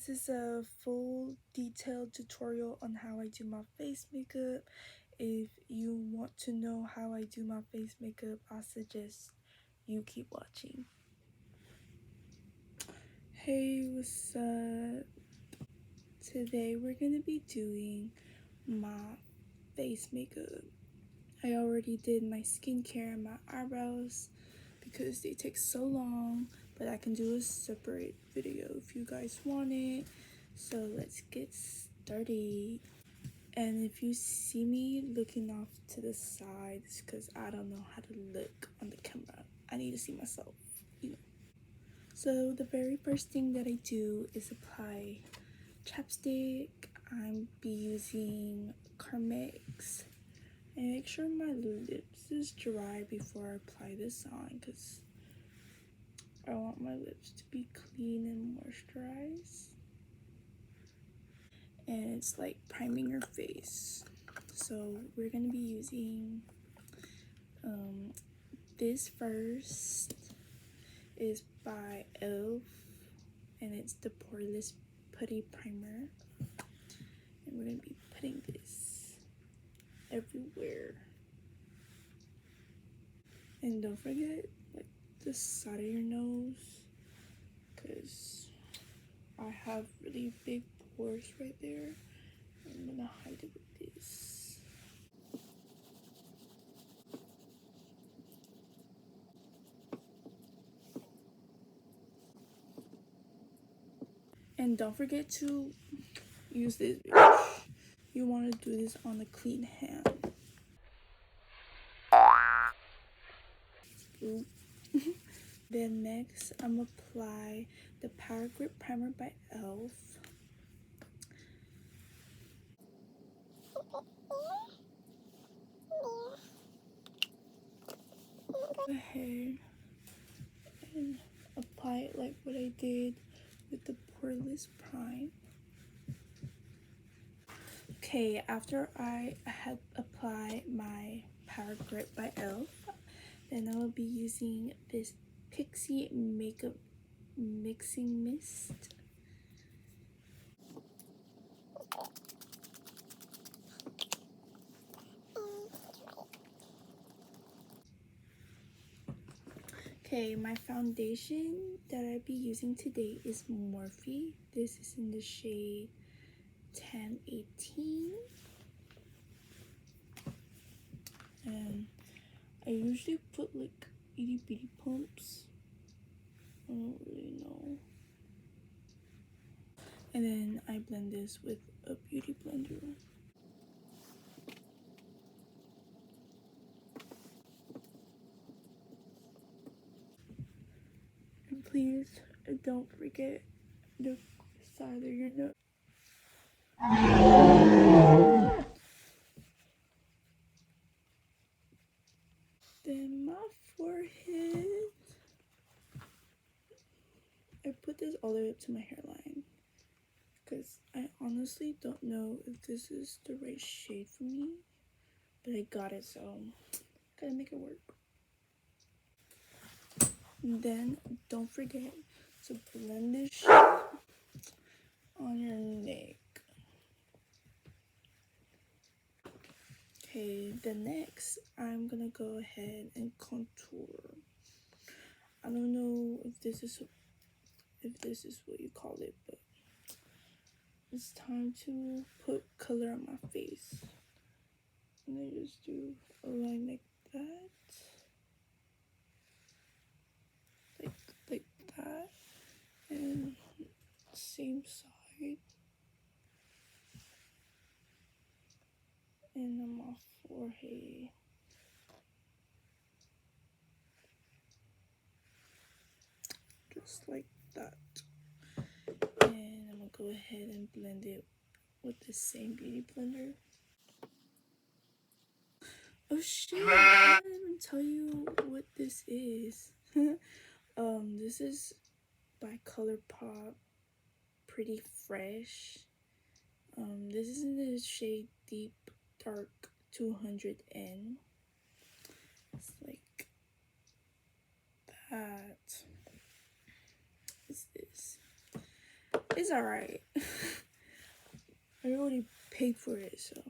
this is a full detailed tutorial on how I do my face makeup. If you want to know how I do my face makeup, I suggest you keep watching. Hey, what's up? Today we're gonna be doing my face makeup. I already did my skincare and my eyebrows because they take so long, but I can do a separate video if you guys want it. So let's get started. And if you see me looking off to the side, it's because I don't know how to look on the camera. I need to see myself, you know. So the very first thing that I do is apply chapstick. I'm be using Carmex. And make sure my lips is dry before I apply this on, because I want my lips to be clean and moisturized. And it's like priming your face. So we're gonna be using this first is by e.l.f. and it's the Poreless Putty Primer. And we're gonna be putting this everywhere. And don't forget like the side of your nose, because I have really big pores right there. I'm gonna hide it with this. And don't forget to use this brush. You want to do this on a clean hand. Then next, I'm gonna apply the Power Grip Primer by e.l.f. Go ahead and apply it like what I did with the Poreless Prime. Okay, after I had applied my Power Grip by e.l.f., then I will be using this Pixi Makeup Mixing Mist. Okay, my foundation that I'll be using today is Morphe. This is in the shade 1018. And I usually put like itty bitty pumps. I don't really know. And then I blend this with a beauty blender. And please don't forget the side of your nose. Then my forehead. I put this all the way up to my hairline because I honestly don't know if this is the right shade for me, but I got it, so gotta make it work. And then don't forget to blend this shit on your neck. Okay, the next I'm gonna go ahead and contour. I don't know if this is what you call it, but it's time to put color on my face. And I just do a line like that. Like that. And same side. And on my forehead. Just like that. And I'm gonna go ahead and blend it with the same beauty blender. Oh shit, I didn't even tell you what this is. This is by ColourPop Pretty Fresh. This is in the shade Deep Dark 200N. It's like that. What's this? It's alright. I already paid for it, so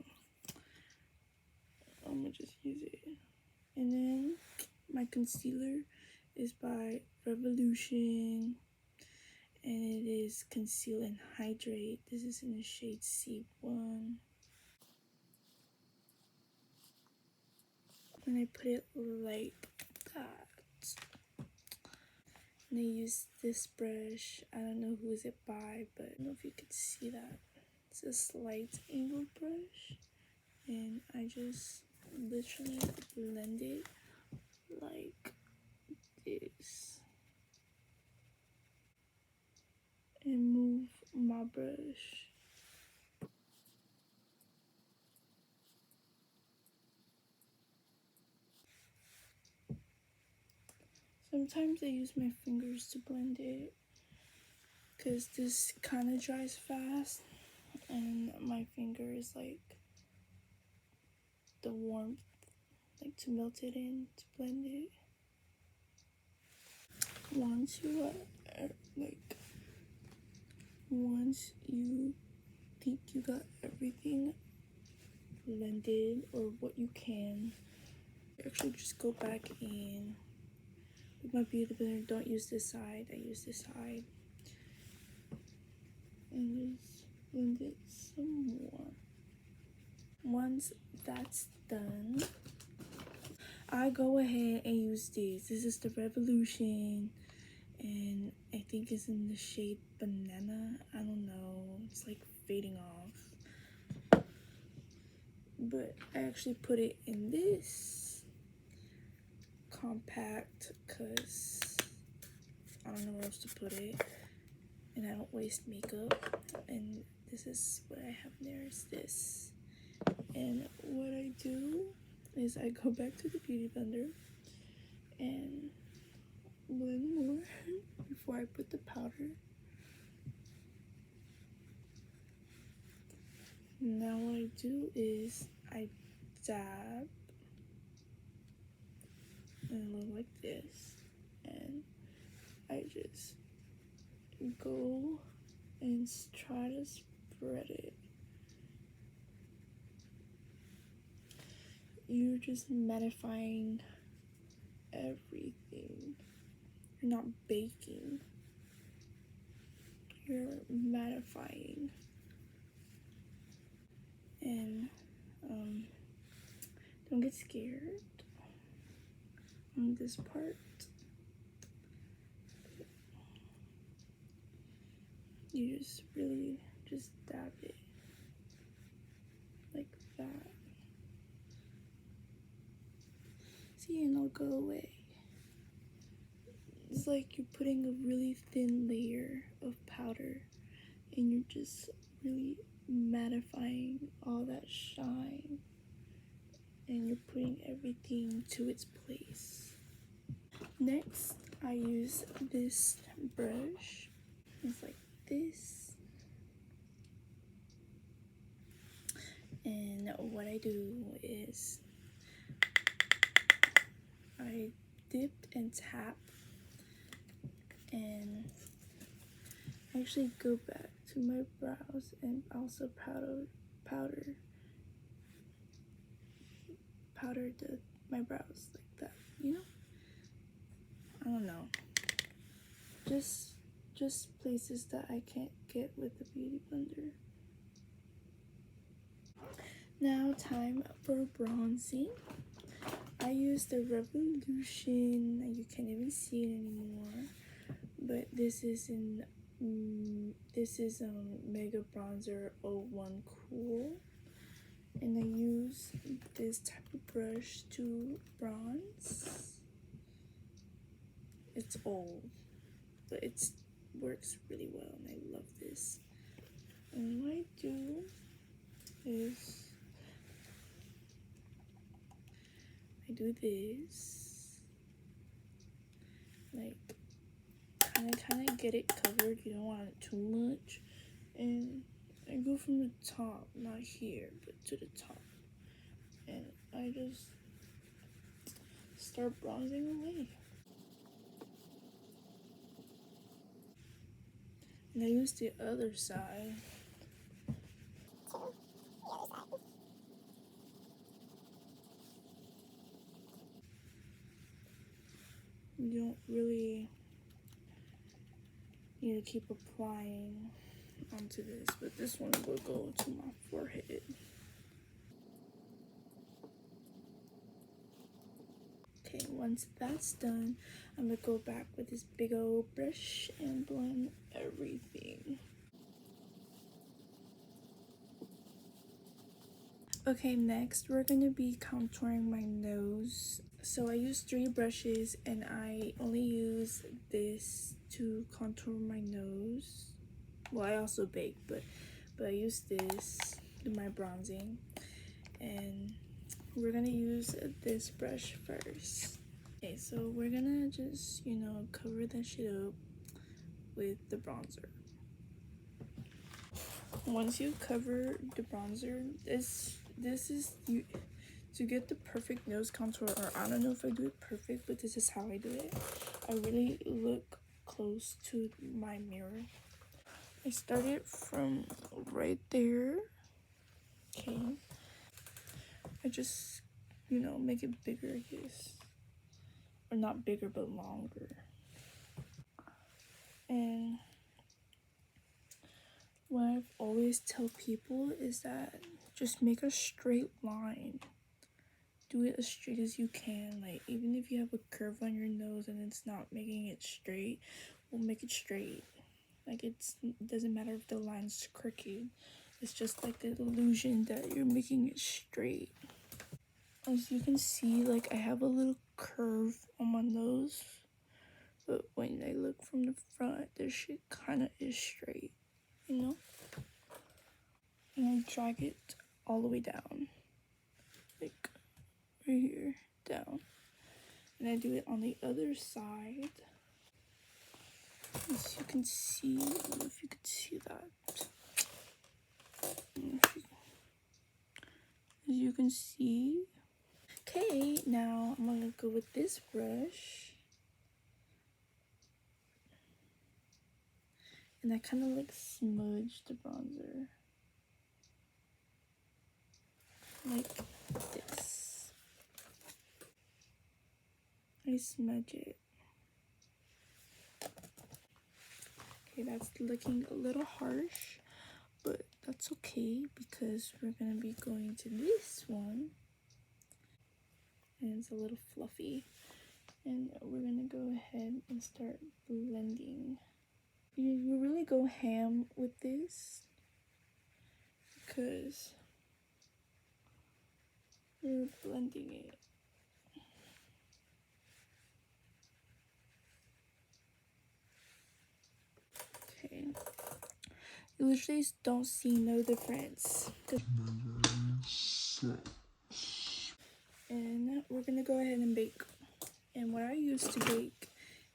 I'm gonna just use it. And then my concealer is by Revolution, and it is Conceal and Hydrate. This is in the shade C1. And I put it like that. And I use this brush. I don't know who is it by, but I don't know if you can see that. It's a slight angle brush. And I just literally blend it like this. And move my brush. Sometimes I use my fingers to blend it because this kind of dries fast and my finger is like the warmth, like to melt it in, to blend it. Once you once you think you got everything blended, or what you can, actually just go back in with my beauty blender. Don't use this side, I use this side, and just blend it some more. Once that's done, I go ahead and use these. This is the Revolution, and I think it's in the shade Banana. I don't know, it's like fading off, but I actually put it in this compact because I don't know where else to put it, and I don't waste makeup. And this is what I have there, is this. And what I do is I go back to the beauty blender and blend more before I put the powder. Now what I do is I dab and look like this, and I just go and try to spread it. You're just mattifying everything. You're not baking, you're mattifying. And don't get scared on this part. You just really just dab it like that. See, and it'll go away. It's like you're putting a really thin layer of powder and you're just really mattifying all that shine, and you're putting everything to its place. Next, I use this brush. It's like this. And what I do is I dip and tap, and I actually go back to my brows and also powder my brows like that, you know? I don't know. Just places that I can't get with the beauty blender. Now time for bronzing. I use the Revolution. You can't even see it anymore, but this is Mega Bronzer 01 Cool, and I use this type of brush to bronze. It's old, but it works really well, and I love this. And what I do is I do this, like kind of get it covered. You don't want it too much, and I go from the top, not here, but to the top, and I just start bronzing away. And I use the other side. You don't really need to keep applying onto this, but this one will go to my forehead. Okay, once that's done, I'm gonna go back with this big old brush and blend everything. Okay, next we're gonna be contouring my nose. So I use 3 brushes and I only use this to contour my nose. Well, I also bake, but I use this to do my bronzing. And we're gonna use this brush first. Okay, so we're gonna just, cover that shit up with the bronzer. Once you cover the bronzer, this is you to get the perfect nose contour, or I don't know if I do it perfect, but this is how I do it. I really look close to my mirror. I started from right there. Okay. I just, make it bigger, I guess. Or not bigger, but longer. And what I've always tell people is that just make a straight line. Do it as straight as you can. Like, even if you have a curve on your nose and it's not making it straight, we'll make it straight. Like, it doesn't matter if the line's crooked. It's just like the illusion that you're making it straight. As you can see, like, I have a little curve on my nose, but when I look from the front, this shit kind of is straight, And I drag it all the way down, like right here, down. And I do it on the other side. As you can see, I don't know if you can see that. As you can see. Okay, now I'm gonna go with this brush. And I kind of like smudge the bronzer. Like this. I smudge it. Okay, that's looking a little harsh, but that's okay because we're gonna be going to this one. And it's a little fluffy. And we're gonna go ahead and start blending. You really go ham with this because you're blending it. Okay. You literally don't see no difference. And we're gonna go ahead and bake. And what I use to bake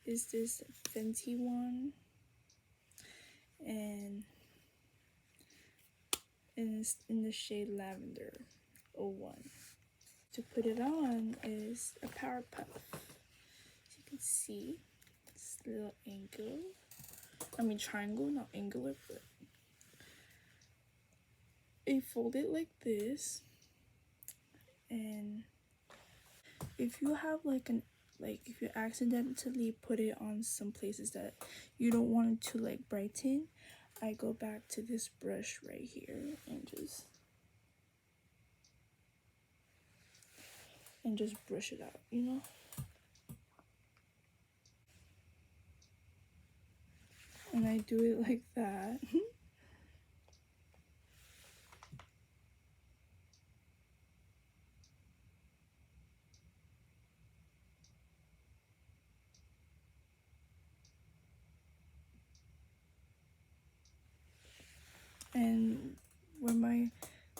is this Fenty one. And it's in the shade Lavender 01. To put it on is a Power Puff. As you can see, it's a little angle. I mean triangle, not angular, but I fold it like this. And if you have if you accidentally put it on some places that you don't want it to like brighten, I go back to this brush right here and just brush it out, And I do it like that. And where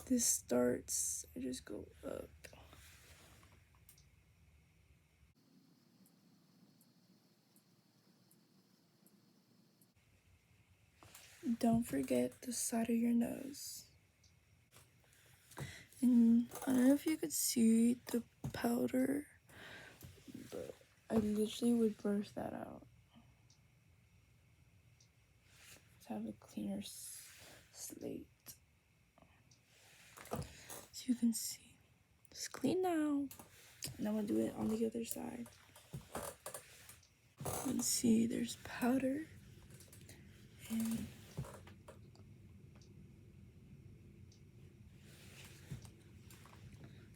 this starts, I just go up. Don't forget the side of your nose. And I don't know if you could see the powder, but I literally would brush that out. have a cleaner slate. So you can see it's clean now. And I'm gonna do it on the other side. You can see there's powder and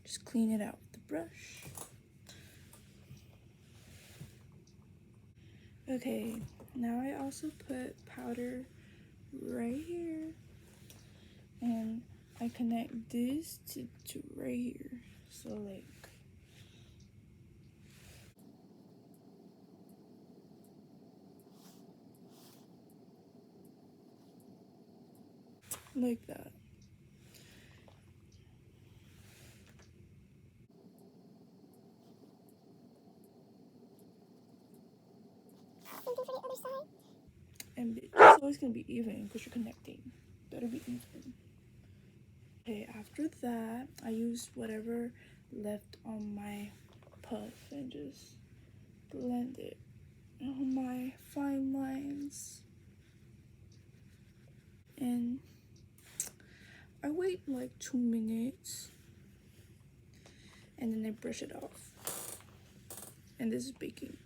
just clean it out with the brush. Okay, now I also put powder right here, and I connect this to right here. So like that. Same thing for the other side. And it's always gonna be even because you're connecting. Better be even. Okay, after that, I used whatever left on my puff and just blend it on my fine lines. And I wait like 2 minutes and then I brush it off. And this is baking.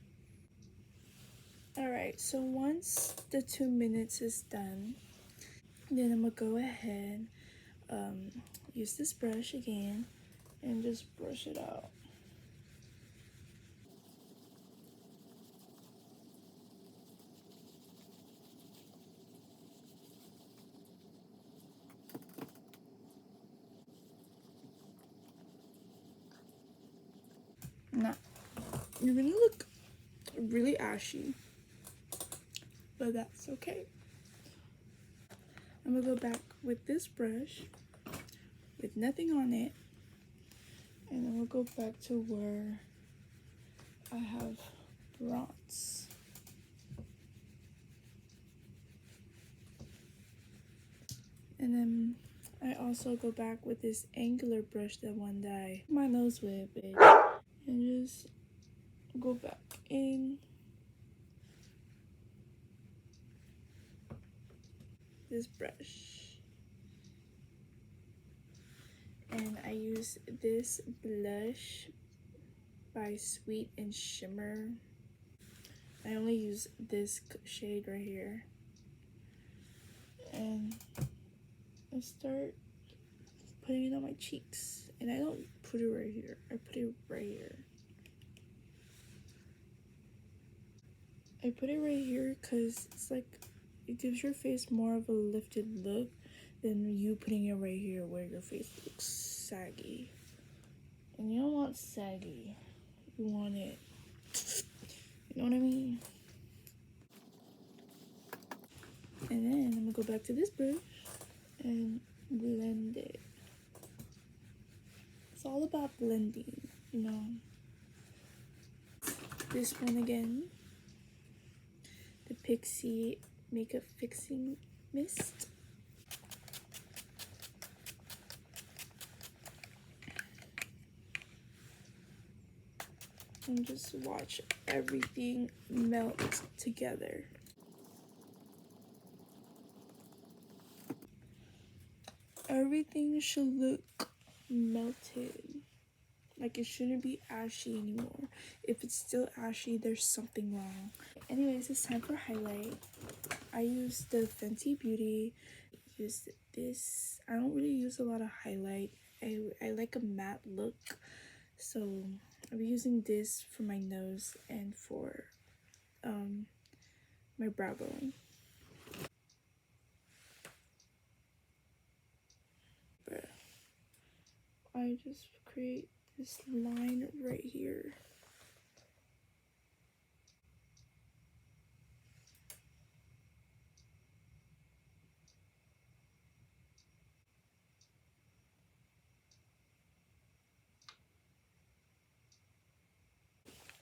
Alright, so once the 2 minutes is done, then I'm gonna go ahead, use this brush again and just brush it out. Now, you're gonna look really ashy, but that's okay. I'm gonna go back with this brush with nothing on it, and then we'll go back to where I have bronze. And then I also go back with this angular brush, the one that I my nose with, bitch, and just go back in this brush. And I use this blush by Sweet and Shimmer. I only use this shade right here. And I start putting it on my cheeks. And I don't put it right here. I put it right here. I put it right here because it's like, it gives your face more of a lifted look than you putting it right here where your face looks saggy. And you don't want saggy. You want it, you know what I mean? And then I'm gonna go back to this brush and blend it. It's all about blending, you know. This one again, the Pixie Makeup Fixing Mist. And just watch everything melt together. Everything should look melted. Like, it shouldn't be ashy anymore. If it's still ashy, there's something wrong. Anyways, it's time for highlight. I use the Fenty Beauty. Use this. I don't really use a lot of highlight. I like a matte look, so I'll be using this for my nose and for my brow bone. I just create this line right here.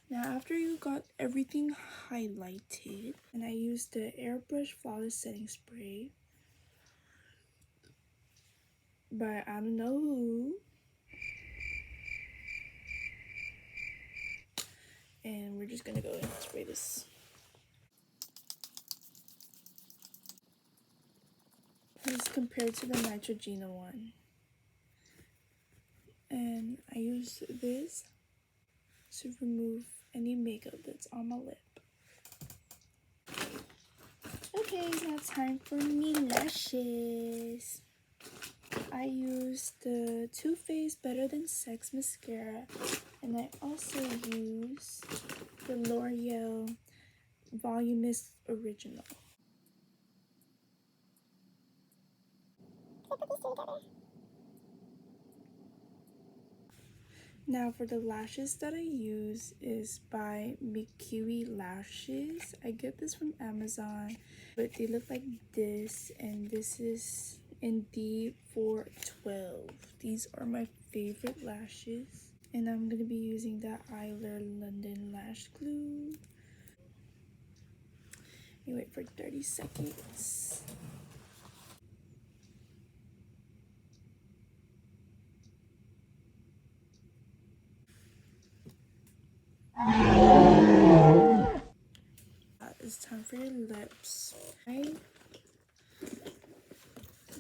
Now after you got everything highlighted, and I used the Airbrush Flawless Setting Spray by I don't know who, and we're just gonna go and spray this. as compared to the Neutrogena one. And I use this to remove any makeup that's on my lip. Okay, now time for me lashes. I use the Too Faced Better Than Sex mascara, and I also use the L'Oreal Volumist Original. Should I put these two together? Now for the lashes that I use is by Mikiri Lashes. I get this from Amazon, but they look like this, and this is in D412. These are my favorite lashes, and I'm going to be using the Eyler London Lash Glue. You wait for 30 seconds. It's time for your lips. I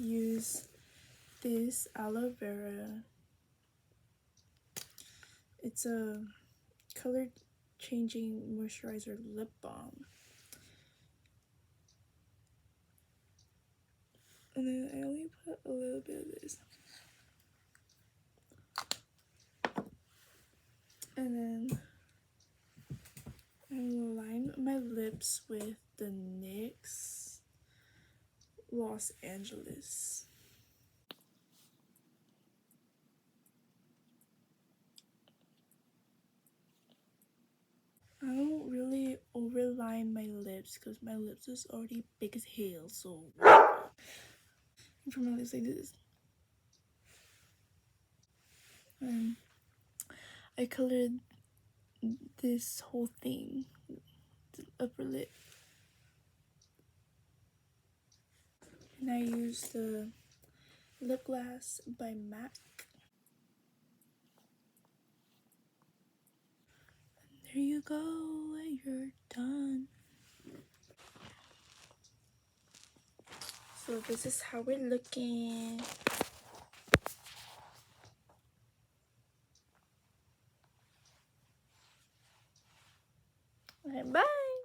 use this aloe vera. It's a color changing moisturizer lip balm. And then I only put a little bit of this. And then I will line my lips with the NYX Los Angeles. I don't really overline my lips because my lips is already big as hell, so for my lips I do this. And I colored this whole thing, the upper lip. And I use the lip gloss by MAC. There you go, and you're done. So this is how we're looking.